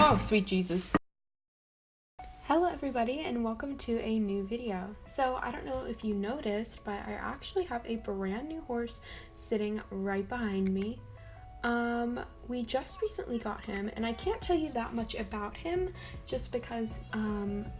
Oh, sweet Jesus. Hello everybody and welcome to a new video. So I don't know if you noticed, but I actually have a brand new horse sitting right behind me. We just recently got him, and I can't tell you that much about him just because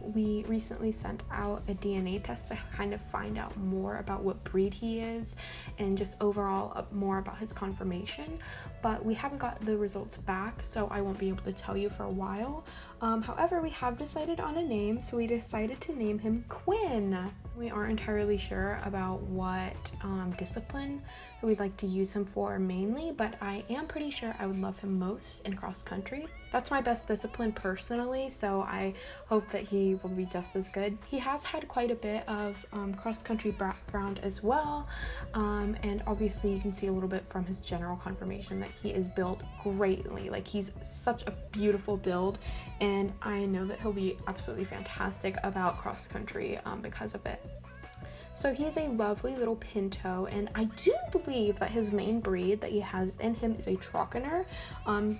we recently sent out a DNA test to kind of find out more about what breed he is and just overall more about his conformation, but we haven't got the results back, so I won't be able to tell you for a while. However, we have decided on a name, so we decided to name him Quinn. We aren't entirely sure about what discipline we'd like to use him for mainly, but I am pretty sure I would love him most in cross country. That's my best discipline personally, so I hope that he will be just as good. He has had quite a bit of cross country background as well, and obviously you can see a little bit from his general conformation that he is built greatly. Like, he's such a beautiful build, and I know that he'll be absolutely fantastic about cross country because of it. So he's a lovely little pinto, and I do believe that his main breed that he has in him is a Trockener,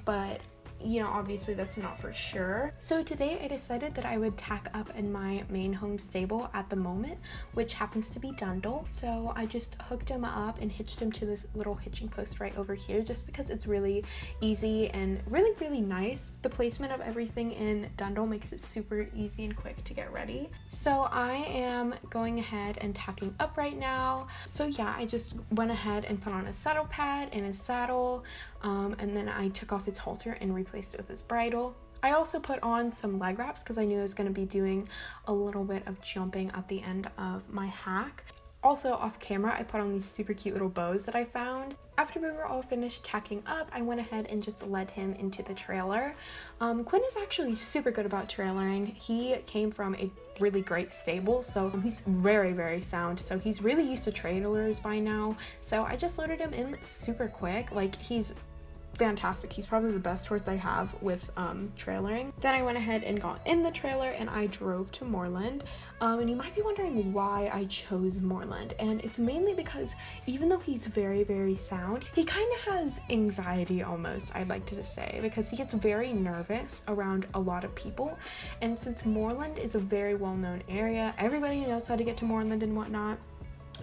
but you know, obviously that's not for sure. So today I decided that I would tack up in my main home stable at the moment, which happens to be Dundle. So I just hooked him up and hitched him to this little hitching post right over here, just because it's really easy and really nice. The placement of everything in Dundle makes it super easy and quick to get ready. So I am going ahead and tacking up right now. So yeah, I just went ahead and put on a saddle pad and his saddle, and then I took off his halter and replaced it with his bridle. I also put on some leg wraps because I knew I was going to be doing a little bit of jumping at the end of my hack. Also off camera, I put on these super cute little bows that I found. After we were all finished tacking up, I went ahead and just led him into the trailer. Quinn is actually super good about trailering. He came from a really great stable, so he's very sound. So he's really used to trailers by now. So I just loaded him in super quick. Like, he's fantastic. He's probably the best horse I have with trailering. Then I went ahead and got in the trailer and I drove to Moorland. And you might be wondering why I chose Moorland, and it's mainly because even though he's very sound, he kind of has anxiety almost, I'd like to say, because he gets very nervous around a lot of people. And since Moorland is a very well-known area, everybody knows how to get to Moorland and whatnot,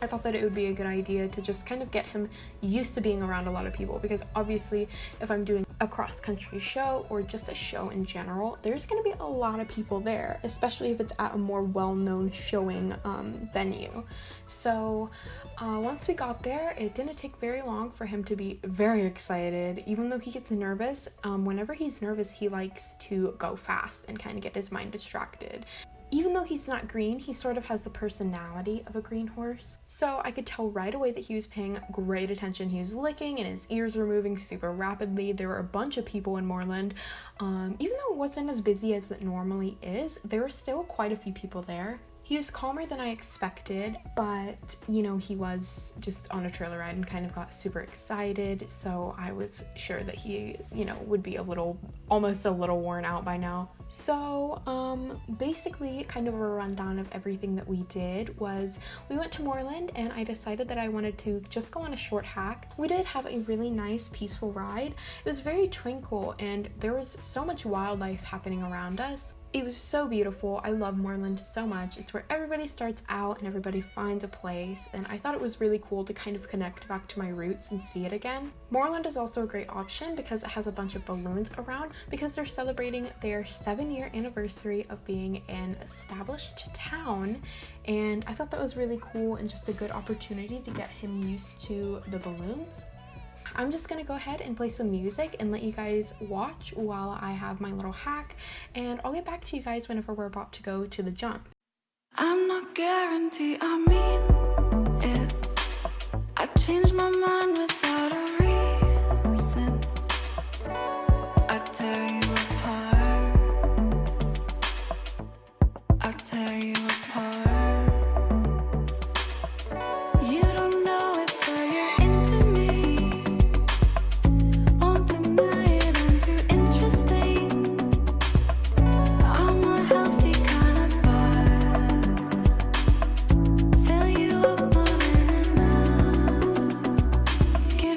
I thought that it would be a good idea to just kind of get him used to being around a lot of people, because obviously if I'm doing a cross-country show or just a show in general, there's going to be a lot of people there, especially if it's at a more well-known showing venue. So once we got there, it didn't take very long for him to be very excited. Even though he gets nervous, whenever he's nervous, he likes to go fast and kind of get his mind distracted. Even though he's not green, he sort of has the personality of a green horse. So I could tell right away that he was paying great attention. He was licking and his ears were moving super rapidly. There were a bunch of people in Moorland. Even though it wasn't as busy as it normally is, there were still quite a few people there. He was calmer than I expected, but you know, he was just on a trailer ride and kind of got super excited, so I was sure that he, you know, would be almost a little worn out by now. So basically kind of a rundown of everything that we did was we went to Moorland, and I decided that I wanted to just go on a short hack. We did have a really nice peaceful ride. It was very tranquil and there was so much wildlife happening around us. It was so beautiful. I love Moorland so much. It's where everybody starts out and everybody finds a place, and I thought it was really cool to kind of connect back to my roots and see it again. Moorland is also a great option because it has a bunch of balloons around, because they're celebrating their 7-year anniversary of being an established town, and I thought that was really cool and just a good opportunity to get him used to the balloons. I'm just gonna go ahead and play some music and let you guys watch while I have my little hack, and I'll get back to you guys whenever we're about to go to the jump. I'm not guaranteed, I mean it. I changed my mind without a reason. I tear you apart. I tear you apart. You don't know it, but you're into me. Won't deny it, I'm too interesting. I'm a healthy kind of buzz. Fill you up more than enough. Give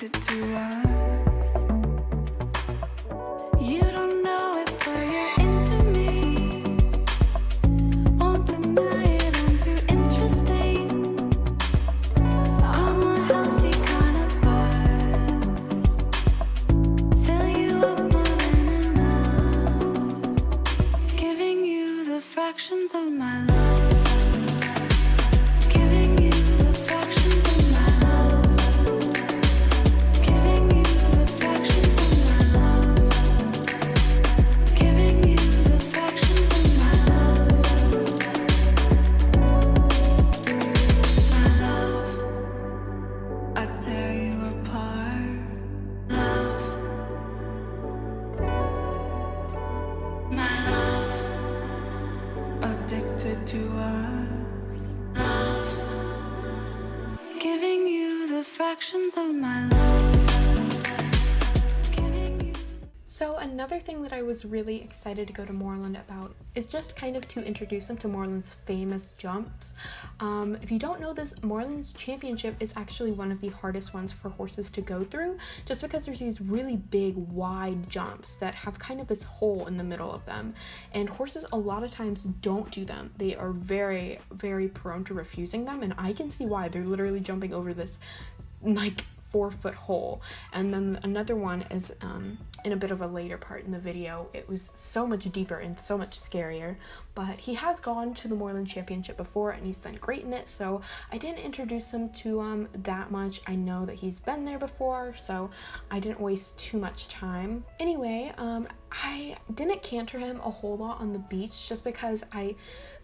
addicted to us. You don't know it, but you're into me. Won't deny it, I'm too interesting. I'm a healthy kind of buzz. Fill you up more than enough. Giving you the fractions of my love. Giving you the fractions of my love. Giving you the fractions of my love. Giving you the fractions of my love. My love, I tear you apart. Love, my love, addicted to us. Love, giving you the fractions of my love. Giving you. So another thing that I was really excited to go to Moorland about is just kind of to introduce them to Moorland's famous jumps. If you don't know this, Moorland's championship is actually one of the hardest ones for horses to go through, just because there's these really big, wide jumps that have kind of this hole in the middle of them. And horses a lot of times don't do them. They are very, very prone to refusing them, and I can see why. They're literally jumping over this like 4-foot hole. And then another one is in a bit of a later part in the video. It was so much deeper and so much scarier, but he has gone to the Moorland Championship before and he's done great in it, so I didn't introduce him to that much. I know that he's been there before, so I didn't waste too much time. Anyway, I didn't canter him a whole lot on the beach just because I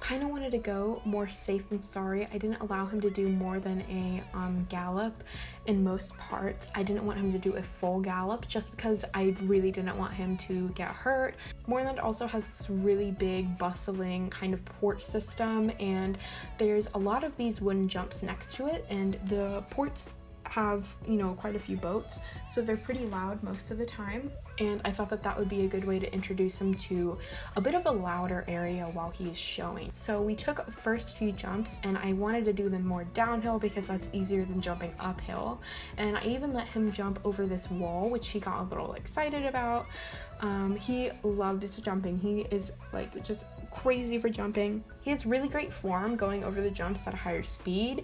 kind of wanted to go more safe than sorry. I didn't allow him to do more than a gallop in most parts. I didn't want him to do a full gallop just because I really didn't want him to get hurt. Moorland also has this really big bustling kind of port system, and there's a lot of these wooden jumps next to it, and the ports have, you know, quite a few boats, so they're pretty loud most of the time, and I thought that that would be a good way to introduce him to a bit of a louder area while he is showing. So we took first few jumps, and I wanted to do them more downhill because that's easier than jumping uphill, and I even let him jump over this wall, which he got a little excited about. He loves jumping. He is like just crazy for jumping. He has really great form going over the jumps at a higher speed,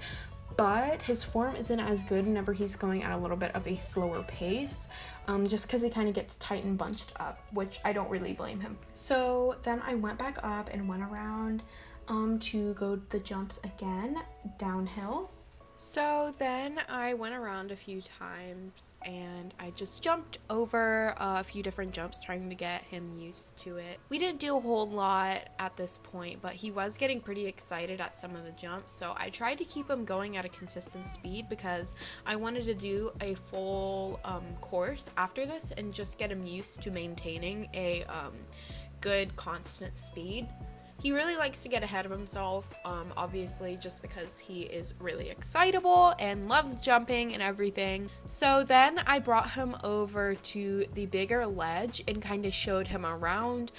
but his form isn't as good whenever he's going at a little bit of a slower pace, just because he kind of gets tight and bunched up, which I don't really blame him. So then I went back up and went around to go the jumps again downhill. So then I went around a few times and I just jumped over a few different jumps trying to get him used to it. We didn't do a whole lot at this point, but he was getting pretty excited at some of the jumps, so I tried to keep him going at a consistent speed because I wanted to do a full course after this and just get him used to maintaining a good constant speed. He really likes to get ahead of himself, obviously, just because he is really excitable and loves jumping and everything. So then I brought him over to the bigger ledge and kind of showed him around.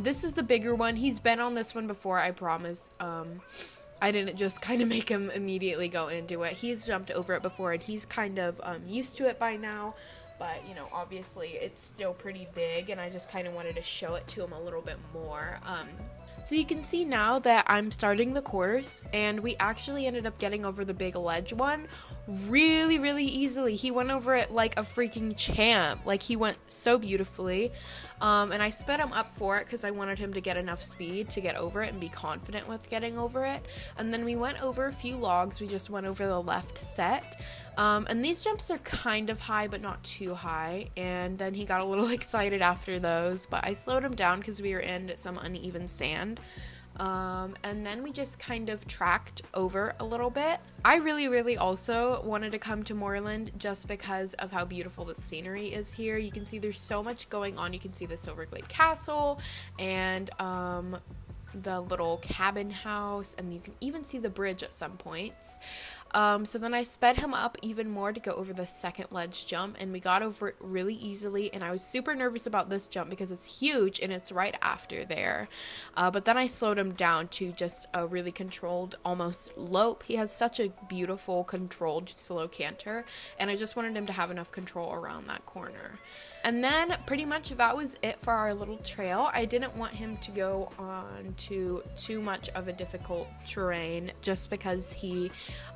This is the bigger one. He's been on this one before, I promise. I didn't just kind of make him immediately go into it. He's jumped over it before and he's kind of used to it by now. But, you know, obviously it's still pretty big and I just kind of wanted to show it to him a little bit more. So you can see now that I'm starting the course, and we actually ended up getting over the big ledge one really, really easily. He went over it like a freaking champ. Like, he went so beautifully. And I sped him up for it because I wanted him to get enough speed to get over it and be confident with getting over it. And then we went over a few logs. We just went over the left set. And these jumps are kind of high, but not too high. And then he got a little excited after those, but I slowed him down because we were in some uneven sand. And then we just kind of tracked over a little bit. I really also wanted to come to Moorland just because of how beautiful the scenery is here. You can see there's so much going on. You can see the Silverglade Castle and the little cabin house, and you can even see the bridge at some points. So then I sped him up even more to go over the second ledge jump, and we got over it really easily, and I was super nervous about this jump because it's huge and it's right after there. But then I slowed him down to just a really controlled, almost lope. He has such a beautiful, controlled, slow canter, and I just wanted him to have enough control around that corner. And then pretty much that was it for our little trail. I didn't want him to go on to too much of a difficult terrain just because he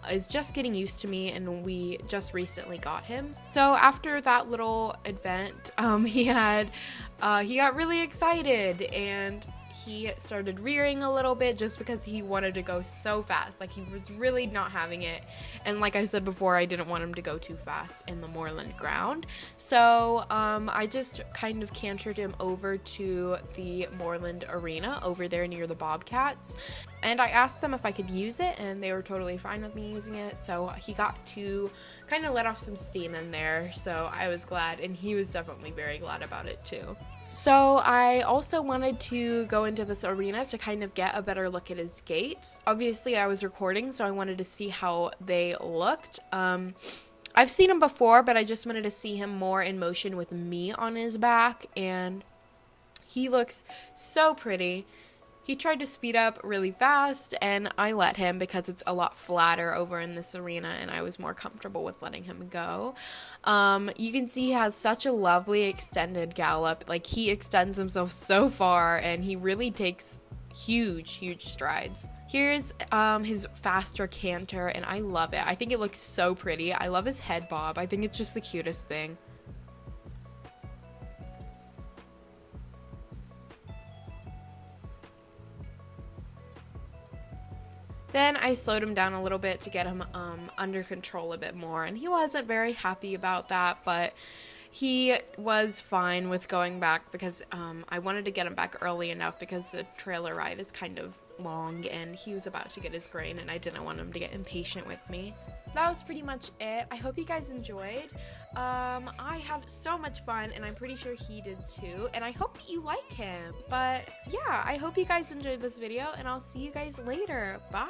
is just getting used to me and we just recently got him. So after that little event, he got really excited and he started rearing a little bit just because he wanted to go so fast. Like, he was really not having it. And like I said before, I didn't want him to go too fast in the Moorland ground. So I just kind of cantered him over to the Moorland arena over there near the Bobcats. And I asked them if I could use it, and they were totally fine with me using it. So he got to kind of let off some steam in there. So I was glad, and he was definitely very glad about it too. So I also wanted to go into this arena to kind of get a better look at his gaits. Obviously I was recording, so I wanted to see how they looked. I've seen him before, but I just wanted to see him more in motion with me on his back, and he looks so pretty. He tried to speed up really fast, and I let him because it's a lot flatter over in this arena, and I was more comfortable with letting him go. You can see he has such a lovely extended gallop. Like, he extends himself so far, and he really takes huge strides. Here's his faster canter, and I love it. I think it looks so pretty. I love his head bob. I think it's just the cutest thing. Then I slowed him down a little bit to get him under control a bit more, and he wasn't very happy about that, but he was fine with going back because I wanted to get him back early enough because the trailer ride is kind of long and he was about to get his grain and I didn't want him to get impatient with me. That was pretty much it. I hope you guys enjoyed. I had so much fun and I'm pretty sure he did too, and I hope that you like him. But yeah, I hope you guys enjoyed this video and I'll see you guys later. Bye!